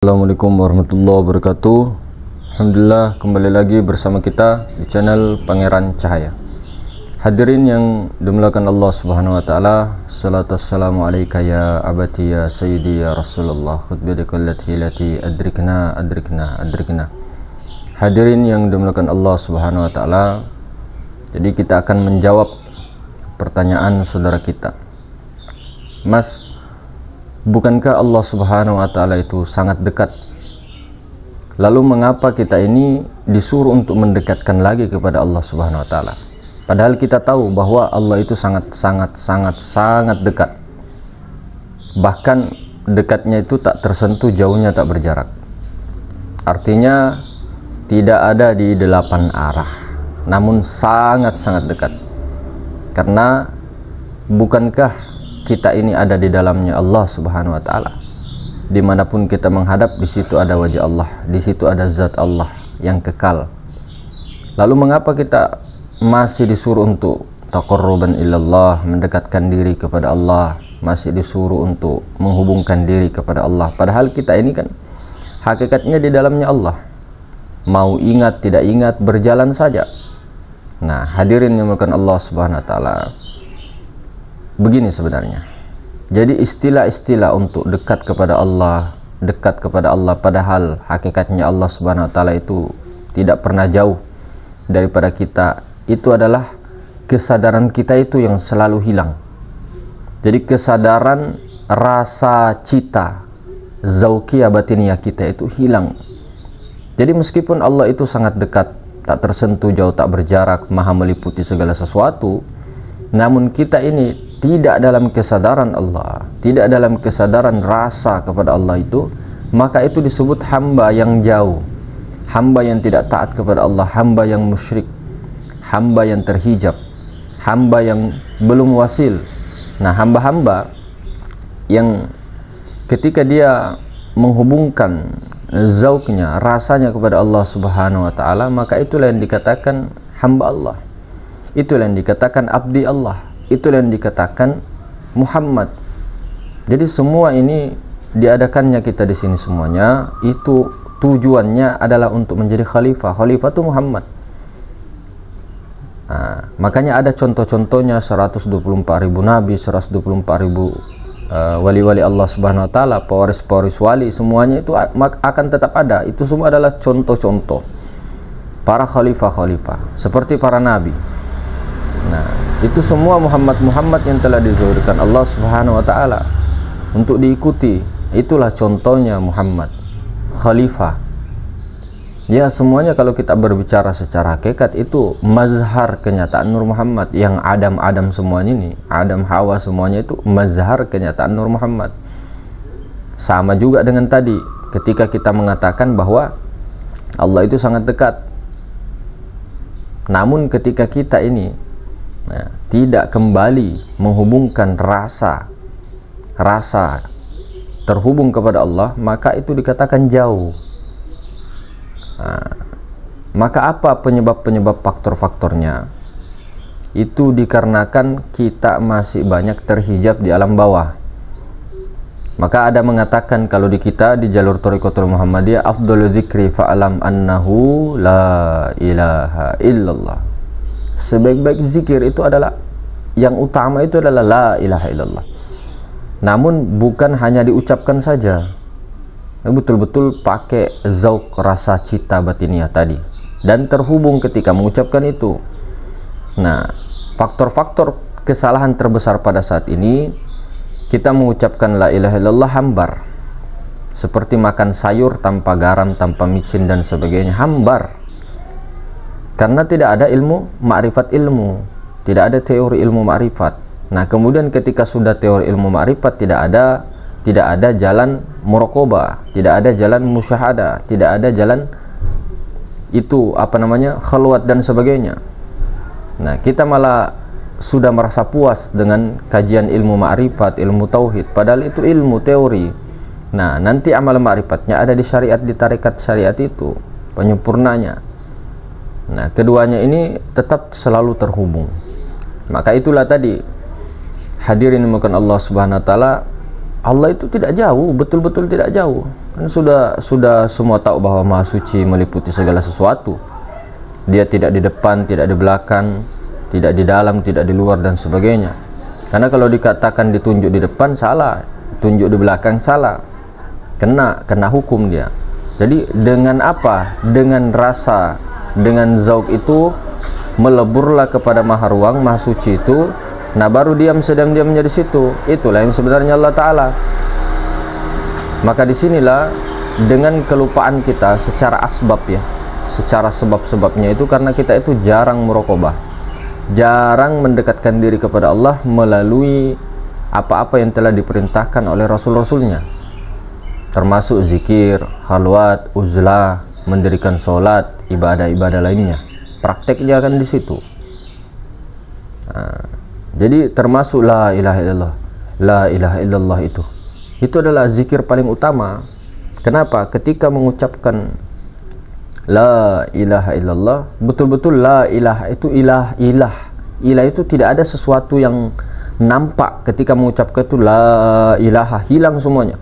Assalamualaikum warahmatullahi wabarakatuh. Alhamdulillah, kembali lagi bersama kita di channel Pangeran Cahaya. Hadirin yang dimuliakan Allah Subhanahu wa taala, salatu wassalamu alayka ya abati ya sayyidi ya Rasulullah, khutbatullati lati adrikna. Hadirin yang dimuliakan Allah Subhanahu wa taala, jadi kita akan menjawab pertanyaan saudara kita. Mas, bukankah Allah Subhanahu wa taala itu sangat dekat? Lalu mengapa kita ini disuruh untuk mendekatkan lagi kepada Allah Subhanahu wa taala? Padahal kita tahu bahwa Allah itu sangat dekat. Bahkan dekatnya itu tak tersentuh, jauhnya tak berjarak. Artinya tidak ada di 8 arah, namun sangat dekat. Karena bukankah kita ini ada di dalamnya Allah Subhanahu wa taala? Dimanapun kita menghadap, di situ ada wajah Allah, di situ ada zat Allah yang kekal. Lalu mengapa kita masih disuruh untuk taqarruban ilallah, mendekatkan diri kepada Allah, masih disuruh untuk menghubungkan diri kepada Allah, padahal kita ini kan hakikatnya di dalamnya Allah. Mau ingat tidak ingat, berjalan saja. Nah, hadirin yang dimuliakan Allah Subhanahu wa taala, begini sebenarnya. Jadi istilah-istilah untuk dekat kepada Allah, padahal hakikatnya Allah Subhanahu wa taala itu tidak pernah jauh daripada kita, itu adalah kesadaran kita itu yang selalu hilang. Jadi kesadaran rasa cita zauqiyah batiniyah kita itu hilang. Jadi meskipun Allah itu sangat dekat, tak tersentuh, jauh tak berjarak, maha meliputi segala sesuatu, namun kita ini tidak dalam kesadaran Allah, tidak dalam kesadaran rasa kepada Allah itu, maka itu disebut hamba yang jauh, hamba yang tidak taat kepada Allah, hamba yang musyrik, hamba yang terhijab, hamba yang belum wasil. Nah, hamba-hamba yang ketika dia menghubungkan zauqnya, rasanya kepada Allah Subhanahu wa taala, maka itulah yang dikatakan hamba Allah, itulah yang dikatakan abdi Allah, itulah yang dikatakan Muhammad. Jadi semua ini diadakannya kita di sini semuanya itu tujuannya adalah untuk menjadi khalifah. Khalifah itu Muhammad. Nah, makanya ada contoh-contohnya 124.000 nabi, 124.000 wali-wali Allah Subhanahu wa taala, pewaris-pewaris wali, semuanya itu akan tetap ada. Itu semua adalah contoh-contoh para khalifah-khalifah seperti para nabi. Nah, itu semua Muhammad yang telah dizahirkan Allah Subhanahu wa taala untuk diikuti. Itulah contohnya Muhammad, khalifah. Ya, semuanya kalau kita berbicara secara hakikat itu mazhar kenyataan Nur Muhammad. Yang Adam semuanya ini, Adam Hawa semuanya itu mazhar kenyataan Nur Muhammad. Sama juga dengan tadi ketika kita mengatakan bahwa Allah itu sangat dekat. Namun ketika kita ini tidak kembali menghubungkan rasa terhubung kepada Allah, maka itu dikatakan jauh. Maka apa penyebab faktor-faktornya? Itu dikarenakan kita masih banyak terhijab di alam bawah. Maka ada mengatakan kalau di kita di jalur Thariqatul Muhammadiyah, afdhalu dzikri fa'alam annahu la ilaha illallah. Sebaik-baik zikir itu adalah, yang utama itu adalah la ilaha illallah. Namun bukan hanya diucapkan saja, betul-betul pakai zauq, rasa cita batiniah tadi, dan terhubung ketika mengucapkan itu. Nah, faktor-faktor kesalahan terbesar pada saat ini, kita mengucapkan la ilaha illallah hambar, seperti makan sayur tanpa garam, tanpa micin dan sebagainya, hambar. Karena tidak ada ilmu ma'rifat ilmu, tidak ada teori ilmu ma'rifat. Nah, kemudian ketika sudah teori ilmu ma'rifat, tidak ada jalan muraqabah, tidak ada jalan musyahadah, tidak ada jalan itu khalwat dan sebagainya. Nah, kita malah sudah merasa puas dengan kajian ilmu ma'rifat, ilmu tauhid, padahal itu ilmu teori. Nah, nanti amal ma'rifatnya ada di syariat, di tarekat syariat itu penyempurnanya. Nah, keduanya ini tetap selalu terhubung. Maka itulah tadi, hadirin dimuliakan Allah Subhanahu wa taala, Allah itu tidak jauh, betul-betul tidak jauh. Kan sudah semua tahu bahwa Maha Suci meliputi segala sesuatu. Dia tidak di depan, tidak di belakang, tidak di dalam, tidak di luar, dan sebagainya. Karena kalau dikatakan ditunjuk di depan salah, tunjuk di belakang salah, kena hukum dia. Jadi dengan apa? Dengan rasa, dengan zauk itu meleburlah kepada Maha Ruang, Maha Suci itu. Nah, baru diam-diamnya di situ. Itulah yang sebenarnya Allah Ta'ala. Maka disinilah dengan kelupaan kita secara asbab ya, secara sebab-sebabnya itu karena kita itu jarang muraqabah, jarang mendekatkan diri kepada Allah melalui apa-apa yang telah diperintahkan oleh Rasul-Rasulnya, termasuk zikir, khalwat, uzlah, mendirikan sholat, ibadah-ibadah lainnya. Prakteknya kan di situ. Nah, jadi termasuk la ilaha illallah. La ilaha illallah itu adalah zikir paling utama. Kenapa? Ketika mengucapkan la ilaha illallah, betul-betul la ilaha itu ilah itu tidak ada sesuatu yang nampak ketika mengucapkan itu la ilaha, hilang semuanya.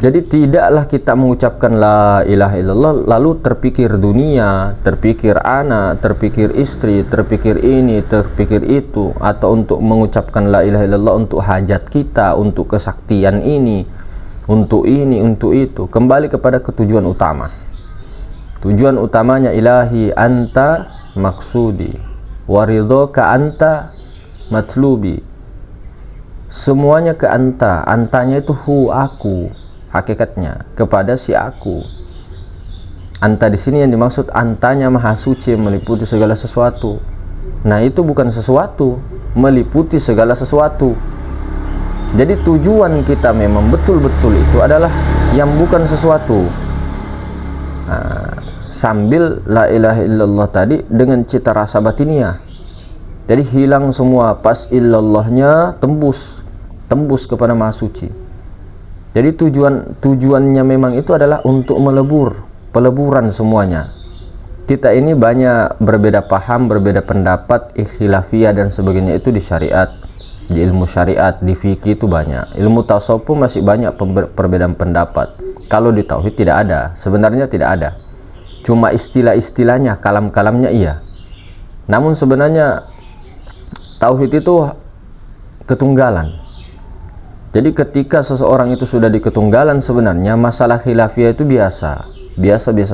Jadi tidaklah kita mengucapkan la ilaha illallah lalu terpikir dunia, terpikir anak, terpikir istri, terpikir ini, terpikir itu, atau untuk mengucapkan la ilaha illallah untuk hajat kita, untuk kesaktian ini, untuk itu. Kembali kepada ketujuan utama. Tujuan utamanya ilahi anta maksudi waridhoka anta matlubi. Semuanya ke anta, antanya itu hu, aku. Hakikatnya kepada si aku. Anta di sini yang dimaksud antanya Maha Suci meliputi segala sesuatu. Nah, itu bukan sesuatu, meliputi segala sesuatu. Jadi tujuan kita memang betul-betul itu adalah yang bukan sesuatu. Nah, sambil la ilaha illallah tadi dengan cita rasa batiniah. Jadi hilang semua, pas illallahnya tembus kepada Maha Suci. Jadi tujuannya memang itu adalah untuk peleburan semuanya. Kita ini banyak berbeda paham, berbeda pendapat, ikhtilafiyah dan sebagainya itu di syariat, di ilmu syariat, di fikih itu banyak. Ilmu tasawuf pun masih banyak perbedaan pendapat. Kalau di tauhid tidak ada, sebenarnya tidak ada. Cuma istilah-istilahnya, kalam-kalamnya iya. Namun sebenarnya tauhid itu ketunggalan. Jadi ketika seseorang itu sudah di ketunggalan, sebenarnya masalah khilafiyah itu biasa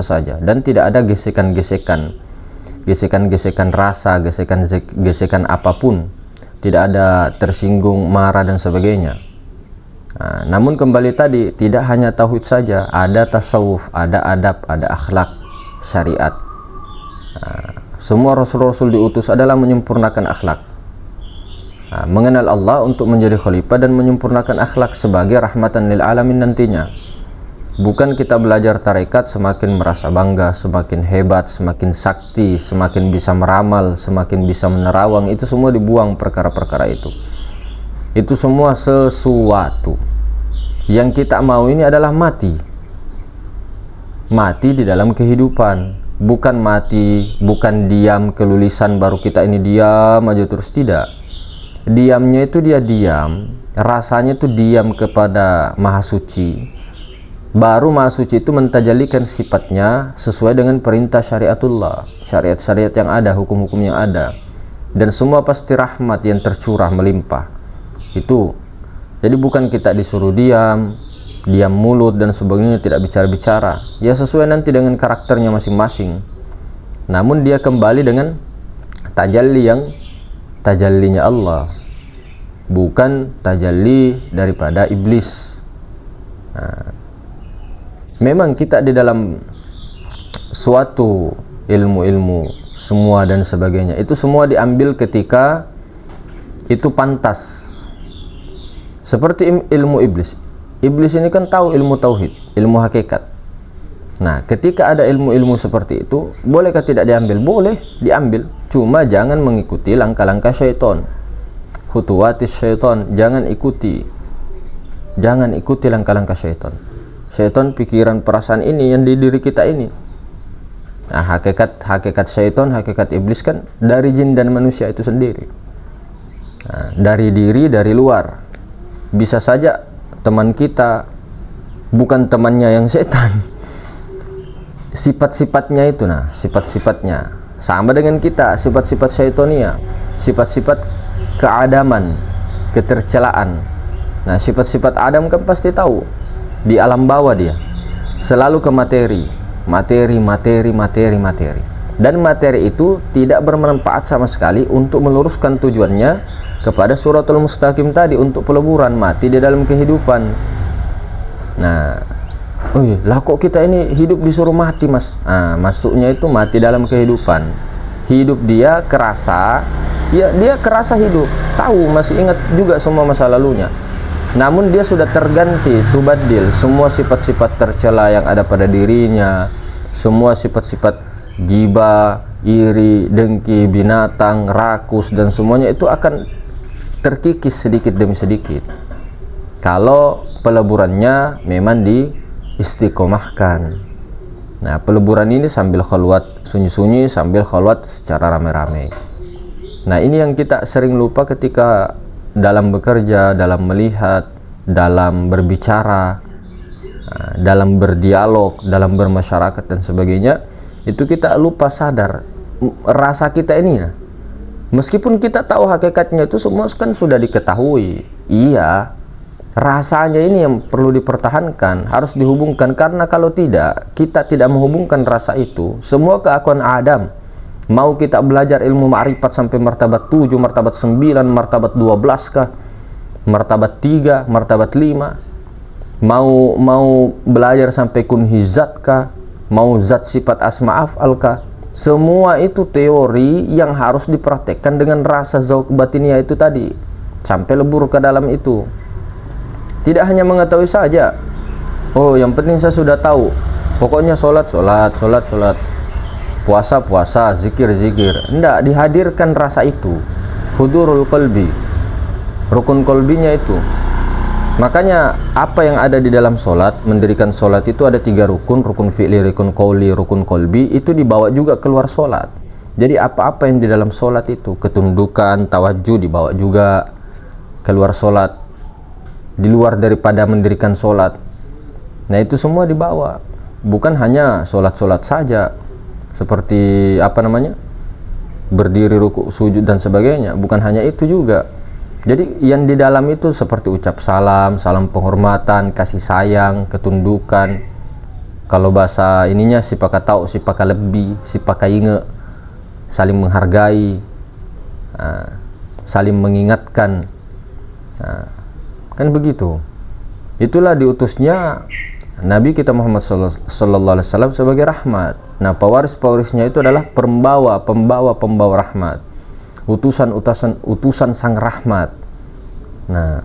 saja, dan tidak ada gesekan rasa, gesekan apapun, tidak ada tersinggung, marah dan sebagainya. Nah, namun kembali tadi, tidak hanya tauhid saja, ada tasawuf, ada adab, ada akhlak, syariat. Nah, semua rasul-rasul diutus adalah menyempurnakan akhlak. Nah, mengenal Allah untuk menjadi khalifah dan menyempurnakan akhlak sebagai rahmatan lil alamin nantinya. Bukan kita belajar tarekat semakin merasa bangga, semakin hebat, semakin sakti, semakin bisa meramal, semakin bisa menerawang. Itu semua dibuang perkara-perkara itu. Itu semua sesuatu. Yang kita mau ini adalah mati. Mati di dalam kehidupan. Bukan mati, bukan diam kelulisan baru kita ini diam aja terus, tidak. Diamnya itu dia diam, rasanya itu diam kepada Maha Suci. Baru Maha Suci itu mentajalikan sifatnya sesuai dengan perintah syariatullah, syariat-syariat yang ada, hukum-hukum yang ada. Dan semua pasti rahmat yang tercurah melimpah. Itu. Jadi bukan kita disuruh diam mulut dan sebagainya, tidak bicara-bicara. Ya sesuai nanti dengan karakternya masing-masing. Namun dia kembali dengan tajalli yang tajallinya Allah, bukan tajalli daripada iblis. Nah, memang kita di dalam suatu ilmu-ilmu semua dan sebagainya itu semua diambil ketika itu pantas. Seperti ilmu iblis. Iblis ini kan tahu ilmu tauhid, ilmu hakikat. Nah, ketika ada ilmu-ilmu seperti itu, bolehkah tidak diambil? Boleh diambil, cuma jangan mengikuti langkah-langkah syaitan, khutuwatis syaitan. Jangan ikuti langkah-langkah syaitan. Syaitan pikiran perasaan ini yang di diri kita ini. Nah, hakikat syaitan, hakikat iblis kan dari jin dan manusia itu sendiri. Nah, dari diri, dari luar. Bisa saja teman kita bukan temannya yang setan. Sifat-sifatnya itu, nah sifat-sifatnya sama dengan kita, sifat-sifat syaitonia, sifat-sifat keadaman, ketercelaan. Nah sifat-sifat Adam kan pasti tahu, di alam bawah dia selalu ke materi, dan materi itu tidak bermanfaat sama sekali untuk meluruskan tujuannya kepada suratul mustaqim tadi, untuk peleburan mati di dalam kehidupan. Nah, lah kok kita ini hidup disuruh mati, Mas? Nah, masuknya itu mati dalam kehidupan. Hidup dia kerasa, ya dia kerasa hidup, tahu, masih ingat juga semua masa lalunya. Namun dia sudah terganti, tubadil, semua sifat-sifat tercela yang ada pada dirinya, semua sifat-sifat gibah, iri, dengki, binatang, rakus, dan semuanya itu akan terkikis sedikit demi sedikit kalau peleburannya memang diistiqomahkan. Nah, peleburan ini sambil khalwat sunyi-sunyi, sambil khalwat secara rame-rame. Nah, ini yang kita sering lupa ketika dalam bekerja, dalam melihat, dalam berbicara, dalam berdialog, dalam bermasyarakat dan sebagainya. Itu kita lupa sadar rasa kita ini. Meskipun kita tahu hakikatnya itu semua kan sudah diketahui, iya, rasanya ini yang perlu dipertahankan, harus dihubungkan. Karena kalau tidak, kita tidak menghubungkan rasa itu, semua keakuan Adam, mau kita belajar ilmu ma'rifat sampai martabat 7, martabat 9, martabat 12 kah, martabat 3, martabat 5, mau belajar sampai kunhizat kah, mau zat sifat asma af'al kah, semua itu teori yang harus dipraktekkan dengan rasa zauq batiniyah itu tadi, sampai lebur ke dalam itu. Tidak hanya mengetahui saja, oh yang penting saya sudah tahu, pokoknya sholat, puasa, zikir. Tidak, dihadirkan rasa itu, hudurul qalbi, rukun qalbinya itu. Makanya apa yang ada di dalam sholat, mendirikan sholat itu ada 3 rukun, rukun fi'li, rukun qawli, rukun qalbi, itu dibawa juga keluar sholat. Jadi apa-apa yang di dalam sholat itu, ketundukan, tawajuh dibawa juga keluar sholat, di luar daripada mendirikan sholat. Nah itu semua dibawa, bukan hanya sholat-sholat saja, seperti apa namanya, berdiri, ruku, sujud dan sebagainya, bukan hanya itu juga. Jadi yang di dalam itu seperti ucap salam, salam penghormatan, kasih sayang, ketundukan. Kalau bahasa ininya sipaka tau, sipaka lebih, sipaka inge, saling menghargai, saling mengingatkan. Kan begitu. Itulah diutusnya Nabi kita Muhammad sallallahu alaihi wasallam sebagai rahmat. Nah, pewaris-pewarisnya itu adalah pembawa rahmat. Utusan sang rahmat. Nah,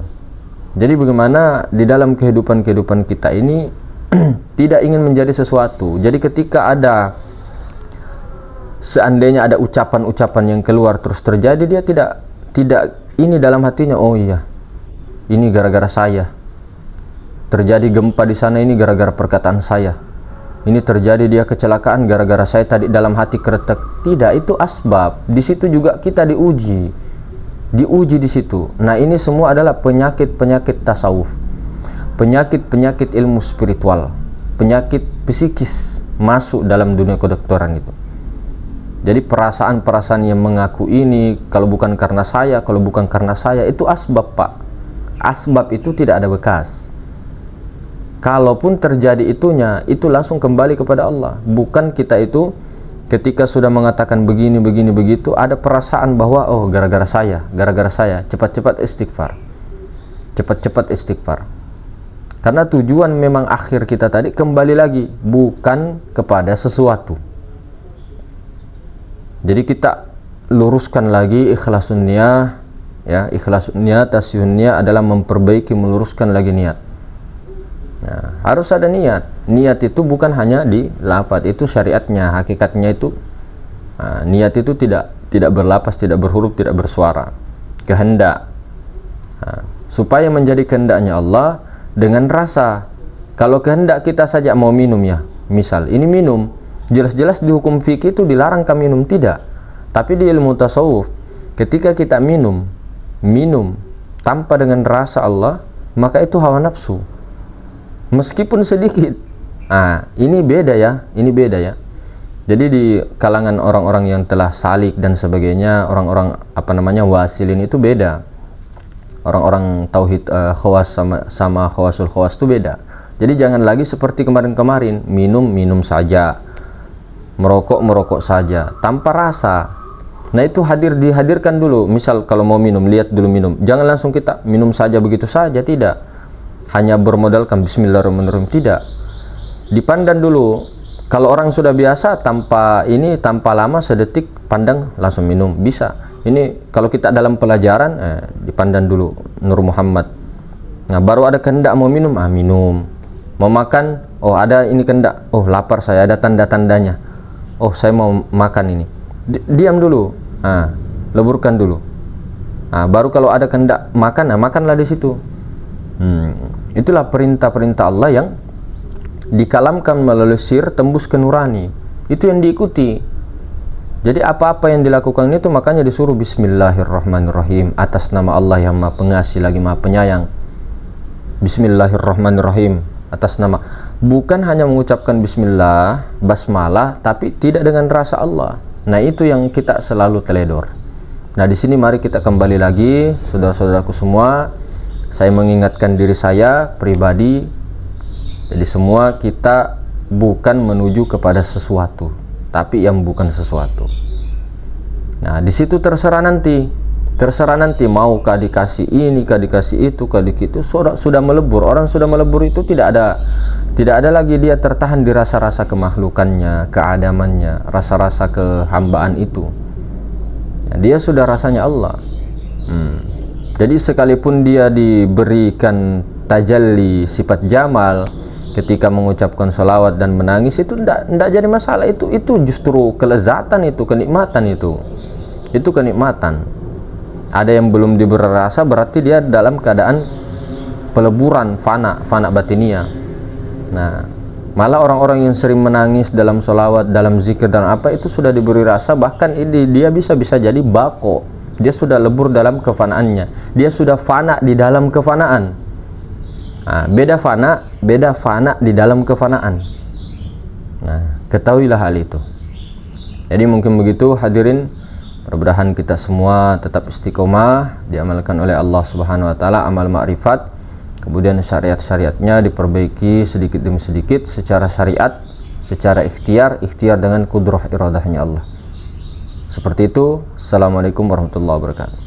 jadi bagaimana di dalam kehidupan kita ini tidak ingin menjadi sesuatu. Jadi ketika seandainya ada ucapan-ucapan yang keluar terus terjadi, dia tidak ini dalam hatinya, oh iya, ini gara-gara saya. Terjadi gempa di sana ini gara-gara perkataan saya. Ini terjadi dia kecelakaan gara-gara saya tadi dalam hati kretek. Tidak, itu asbab. Di situ juga kita diuji di situ. Nah, ini semua adalah penyakit tasawuf, penyakit ilmu spiritual, penyakit psikis masuk dalam dunia kedokteran itu. Jadi perasaan-perasaan yang mengaku ini, kalau bukan karena saya, itu asbab, Pak. Asbab itu tidak ada bekas. Kalaupun terjadi itunya, itu langsung kembali kepada Allah. Bukan kita itu ketika sudah mengatakan begini begitu, ada perasaan bahwa oh gara-gara saya, cepat-cepat istighfar. Karena tujuan memang akhir kita tadi kembali lagi, bukan kepada sesuatu. Jadi kita luruskan lagi ikhlasun niyah, ya, ikhlasun niyah, tasyun niyah adalah memperbaiki, meluruskan lagi niat. Nah, harus ada niat. Niat itu bukan hanya di lafaz, itu syariatnya, hakikatnya itu niat itu tidak berlapas, tidak berhuruf, tidak bersuara. Kehendak. Supaya menjadi kehendaknya Allah dengan rasa. Kalau kehendak kita saja mau minum, ya, misal ini minum, jelas-jelas di hukum fikih itu dilarang kami minum, tidak. Tapi di ilmu tasawuf, ketika kita minum tanpa dengan rasa Allah, maka itu hawa nafsu, meskipun sedikit. Ini beda ya, ini beda ya. Jadi di kalangan orang-orang yang telah salik dan sebagainya, orang-orang wasilin itu beda. Orang-orang tauhid khawas sama khawasul khawas itu beda. Jadi jangan lagi seperti kemarin-kemarin, minum saja, merokok saja tanpa rasa. Nah, itu dihadirkan dulu. Misal kalau mau minum, lihat dulu minum. Jangan langsung kita minum saja begitu saja, tidak. Hanya bermodalkan bismillahirrahmanirrahim, tidak. Dipandang dulu. Kalau orang sudah biasa tanpa lama sedetik pandang langsung minum, bisa. Ini kalau kita dalam pelajaran dipandang dulu Nur Muhammad. Nah, baru ada kehendak mau minum, minum. Mau makan, ada ini kehendak, lapar saya, ada tanda-tandanya. Saya mau makan ini. Diam dulu. Leburkan dulu. Baru kalau ada kehendak makan, makanlah di situ. Itulah perintah-perintah Allah yang dikalamkan melalui sir tembus ke nurani. Itu yang diikuti. Jadi apa-apa yang dilakukan itu makanya disuruh bismillahirrahmanirrahim, atas nama Allah yang Maha Pengasih lagi Maha Penyayang. Bismillahirrahmanirrahim, atas nama, bukan hanya mengucapkan bismillah, basmalah, tapi tidak dengan rasa Allah. Nah, itu yang kita selalu teledor. Nah, di sini mari kita kembali lagi, saudara-saudaraku semua. Saya mengingatkan diri saya pribadi. Jadi semua kita bukan menuju kepada sesuatu, tapi yang bukan sesuatu. Nah, di situ terserah nanti maukah dikasih ini, kah dikasih itu, kah dikasih itu. Sudah melebur. Orang sudah melebur itu tidak ada lagi dia tertahan di rasa-rasa kemakhlukannya, keadamannya, rasa-rasa kehambaan itu. Ya, dia sudah rasanya Allah. Jadi sekalipun dia diberikan tajalli sifat jamal ketika mengucapkan salawat dan menangis, itu tidak jadi masalah. Itu justru kelezatan, itu kenikmatan, itu kenikmatan. Ada yang belum diberi rasa, berarti dia dalam keadaan peleburan, fana batinia. Nah, malah orang-orang yang sering menangis dalam salawat, dalam zikir dan itu sudah diberi rasa, bahkan dia bisa jadi bako. Dia sudah lebur dalam kefanaannya, dia sudah fana di dalam kefanaan. Beda fana di dalam kefanaan. Nah, ketahuilah hal itu. Jadi mungkin begitu hadirin, mudah-mudahan kita semua tetap istiqomah, diamalkan oleh Allah Subhanahu wa taala amal ma'rifat, kemudian syariat-syariatnya diperbaiki sedikit demi sedikit secara syariat, secara ikhtiar dengan kudrah iradahnya Allah. Seperti itu. Assalamualaikum warahmatullahi wabarakatuh.